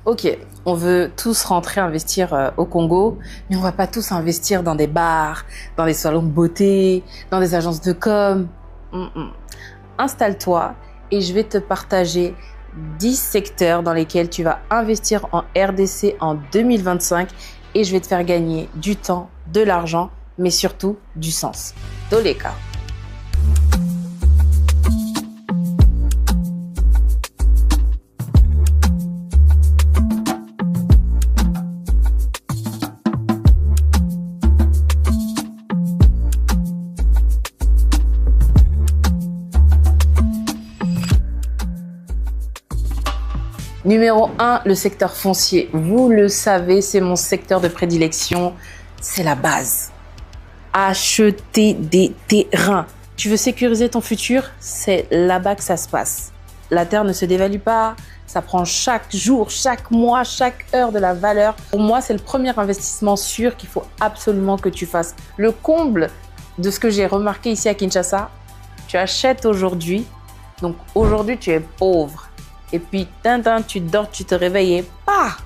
Ok, on veut tous rentrer investir au Congo, mais on va pas tous investir dans des bars, dans des salons de beauté, dans des agences de com. Installe-toi et je vais te partager 10 secteurs dans lesquels tu vas investir en RDC en 2025 et je vais te faire gagner du temps, de l'argent, mais surtout du sens. Toleka. Numéro 1, le secteur foncier. Vous le savez, c'est mon secteur de prédilection. C'est la base. Acheter des terrains. Tu veux sécuriser ton futur? C'est là-bas que ça se passe. La terre ne se dévalue pas. Ça prend chaque jour, chaque mois, chaque heure de la valeur. Pour moi, c'est le premier investissement sûr qu'il faut absolument que tu fasses. Le comble de ce que j'ai remarqué ici à Kinshasa, tu achètes aujourd'hui. Donc aujourd'hui, tu es pauvre. Et puis, tu dors, tu te réveilles et pas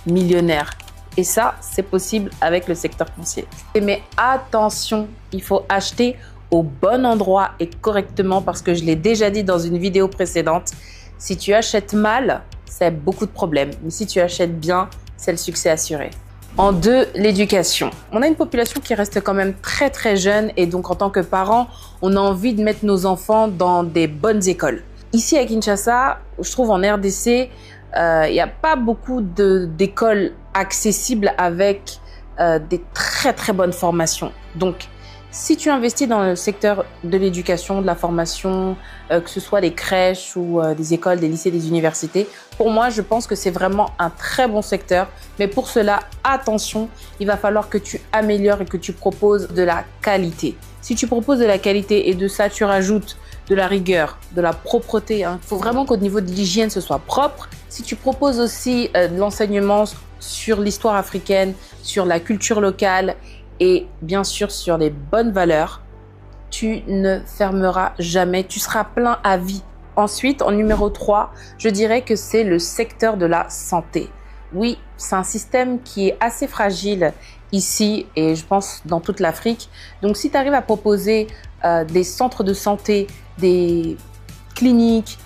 millionnaire. Et ça, c'est possible avec le secteur foncier. Mais attention, il faut acheter au bon endroit et correctement parce que je l'ai déjà dit dans une vidéo précédente. Si tu achètes mal, c'est beaucoup de problèmes. Mais si tu achètes bien, c'est le succès assuré. En 2, l'éducation. On a une population qui reste quand même très très jeune et donc en tant que parents, on a envie de mettre nos enfants dans des bonnes écoles. Ici à Kinshasa, je trouve en RDC, il n'y a pas beaucoup d'écoles accessibles avec des très très bonnes formations. Donc, si tu investis dans le secteur de l'éducation, de la formation, que ce soit des crèches ou des écoles, des lycées, des universités, pour moi, je pense que c'est vraiment un très bon secteur. Mais pour cela, attention, il va falloir que tu améliores et que tu proposes de la qualité. Si tu proposes de la qualité et de ça, tu rajoutes de la rigueur, de la propreté. Il faut vraiment qu'au niveau de l'hygiène, ce soit propre. Si tu proposes aussi de l'enseignement sur l'histoire africaine, sur la culture locale et bien sûr sur les bonnes valeurs, tu ne fermeras jamais. Tu seras plein à vie. Ensuite, en numéro 3, je dirais que c'est le secteur de la santé. Oui, c'est un système qui est assez fragile ici et je pense dans toute l'Afrique. Donc, si tu arrives à proposer des centres de santé, des cliniques,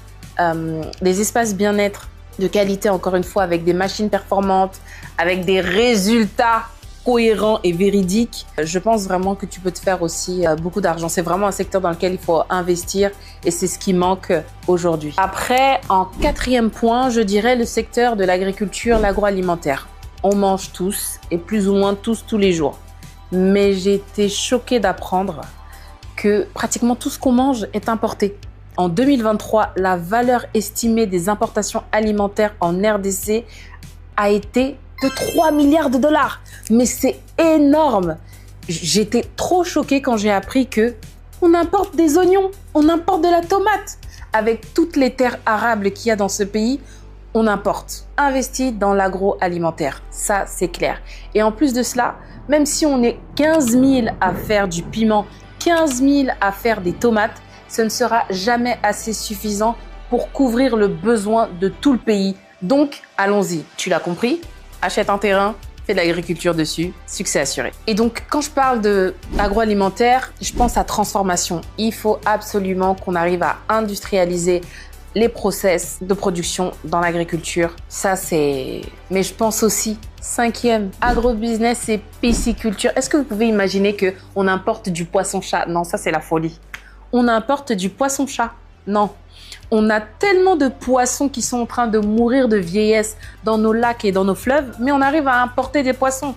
des espaces bien-être de qualité, encore une fois, avec des machines performantes, avec des résultats cohérents et véridiques, je pense vraiment que tu peux te faire aussi beaucoup d'argent. C'est vraiment un secteur dans lequel il faut investir et c'est ce qui manque aujourd'hui. Après, en 4e point, je dirais le secteur de l'agriculture, l'agroalimentaire. On mange tous et plus ou moins tous les jours. Mais j'ai été choquée d'apprendre que pratiquement tout ce qu'on mange est importé. En 2023, la valeur estimée des importations alimentaires en RDC a été de 3 milliards de dollars. Mais c'est énorme. J'étais trop choquée quand j'ai appris que on importe des oignons, on importe de la tomate. Avec toutes les terres arables qu'il y a dans ce pays, on importe. Investis dans l'agroalimentaire, ça c'est clair. Et en plus de cela, même si on est 15 000 à faire du piment, 15 000 à faire des tomates, ce ne sera jamais assez suffisant pour couvrir le besoin de tout le pays. Donc, allons-y. Tu l'as compris? Achète un terrain, fais de l'agriculture dessus, succès assuré. Et donc, quand je parle d'agroalimentaire, je pense à transformation. Il faut absolument qu'on arrive à industrialiser les process de production dans l'agriculture. Ça, c'est... Mais je pense aussi, 5e, agrobusiness et pisciculture. Est-ce que vous pouvez imaginer qu'on importe du poisson-chat? Non, ça, c'est la folie. On importe du poisson-chat? Non. On a tellement de poissons qui sont en train de mourir de vieillesse dans nos lacs et dans nos fleuves, mais on arrive à importer des poissons.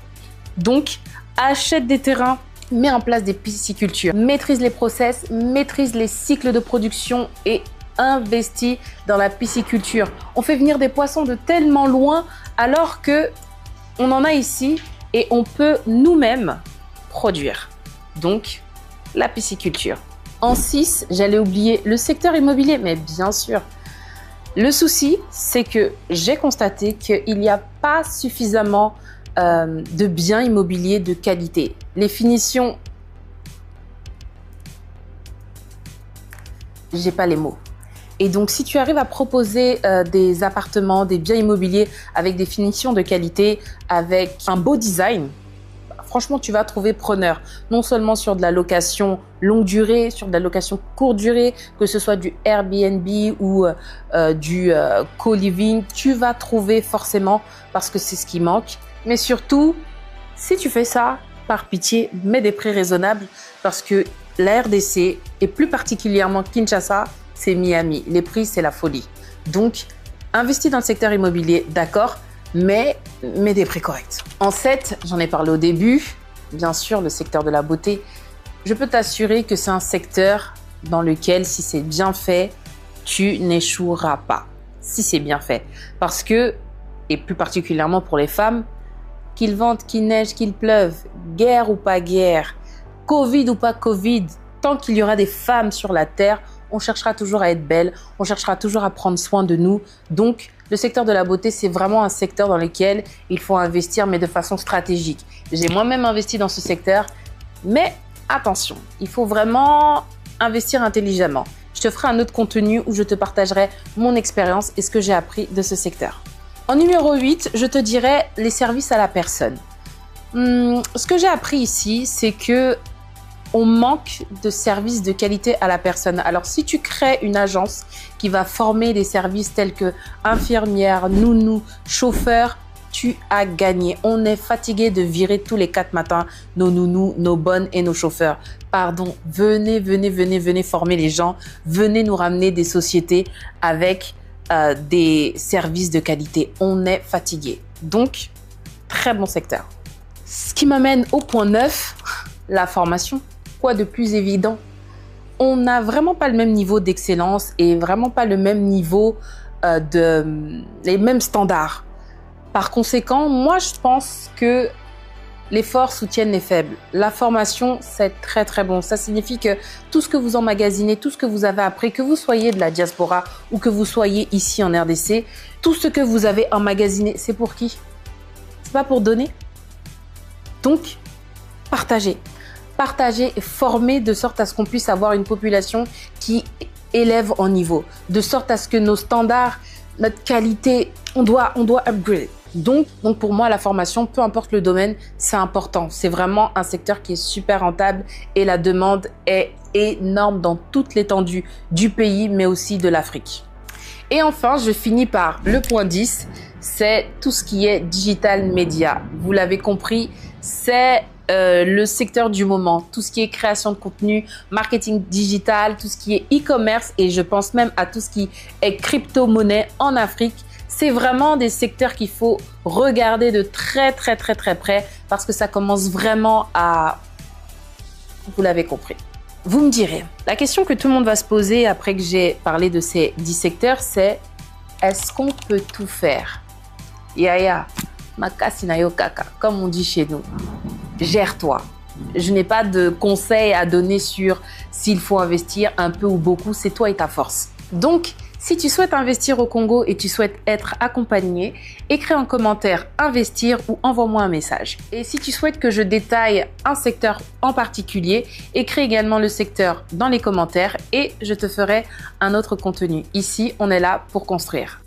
Donc, achète des terrains, mets en place des piscicultures, maîtrise les process, maîtrise les cycles de production et investis dans la pisciculture. On fait venir des poissons de tellement loin alors que on en a ici et on peut nous-mêmes produire. Donc, la pisciculture. En 6, j'allais oublier le secteur immobilier, mais bien sûr. Le souci, c'est que j'ai constaté qu'il n'y a pas suffisamment de biens immobiliers de qualité. Les finitions, j'ai pas les mots. Et donc, si tu arrives à proposer des appartements, des biens immobiliers avec des finitions de qualité, avec un beau design, franchement, tu vas trouver preneur. Non seulement sur de la location longue durée, sur de la location courte durée, que ce soit du Airbnb ou du co-living, tu vas trouver forcément parce que c'est ce qui manque. Mais surtout, si tu fais ça, par pitié, mets des prix raisonnables parce que la RDC et plus particulièrement Kinshasa, c'est Miami. Les prix, c'est la folie. Donc, investis dans le secteur immobilier, d'accord, mais des prix corrects. En 7, j'en ai parlé au début, bien sûr, le secteur de la beauté. Je peux t'assurer que c'est un secteur dans lequel, si c'est bien fait, tu n'échoueras pas. Si c'est bien fait. Parce que, et plus particulièrement pour les femmes, qu'il vente, qu'il neige, qu'il pleuve, guerre ou pas guerre, Covid ou pas Covid, tant qu'il y aura des femmes sur la terre, on cherchera toujours à être belle, on cherchera toujours à prendre soin de nous. Donc, le secteur de la beauté, c'est vraiment un secteur dans lequel il faut investir, mais de façon stratégique. J'ai moi-même investi dans ce secteur, mais attention, il faut vraiment investir intelligemment. Je te ferai un autre contenu où je te partagerai mon expérience et ce que j'ai appris de ce secteur. En numéro 8, je te dirais les services à la personne. Ce que j'ai appris ici, c'est que on manque de services de qualité à la personne. Alors, si tu crées une agence qui va former des services tels que infirmière, nounou, chauffeur, tu as gagné. On est fatigué de virer tous les 4 matins nos nounous, nos bonnes et nos chauffeurs. Pardon, venez former les gens. Venez nous ramener des sociétés avec des services de qualité. On est fatigué. Donc, très bon secteur. Ce qui m'amène au point 9, la formation. Quoi de plus évident? On n'a vraiment pas le même niveau d'excellence et vraiment pas le même niveau les mêmes standards. Par conséquent, moi, je pense que les forts soutiennent les faibles. La formation, c'est très, très bon. Ça signifie que tout ce que vous emmagasinez, tout ce que vous avez appris, que vous soyez de la diaspora ou que vous soyez ici en RDC, tout ce que vous avez emmagasiné, c'est pour qui? C'est pas pour donner? Donc, partagez. Partagez et formez de sorte à ce qu'on puisse avoir une population qui élève en niveau. De sorte à ce que nos standards, notre qualité, on doit upgrade. Donc pour moi, la formation, peu importe le domaine, c'est important. C'est vraiment un secteur qui est super rentable et la demande est énorme dans toute l'étendue du pays, mais aussi de l'Afrique. Et enfin, je finis par le point 10, c'est tout ce qui est digital media. Vous l'avez compris, c'est le secteur du moment, tout ce qui est création de contenu, marketing digital, tout ce qui est e-commerce et je pense même à tout ce qui est crypto-monnaie en Afrique. C'est vraiment des secteurs qu'il faut regarder de très près parce que ça commence vraiment à... Vous l'avez compris. Vous me direz, la question que tout le monde va se poser après que j'ai parlé de ces 10 secteurs, c'est est-ce qu'on peut tout faire? Yaya, makasi na yo kaka, comme on dit chez nous. Gère-toi. Je n'ai pas de conseils à donner sur s'il faut investir un peu ou beaucoup, c'est toi et ta force. Donc, si tu souhaites investir au Congo et tu souhaites être accompagné, écris en commentaire investir ou envoie-moi un message. Et si tu souhaites que je détaille un secteur en particulier, écris également le secteur dans les commentaires et je te ferai un autre contenu. Ici, on est là pour construire.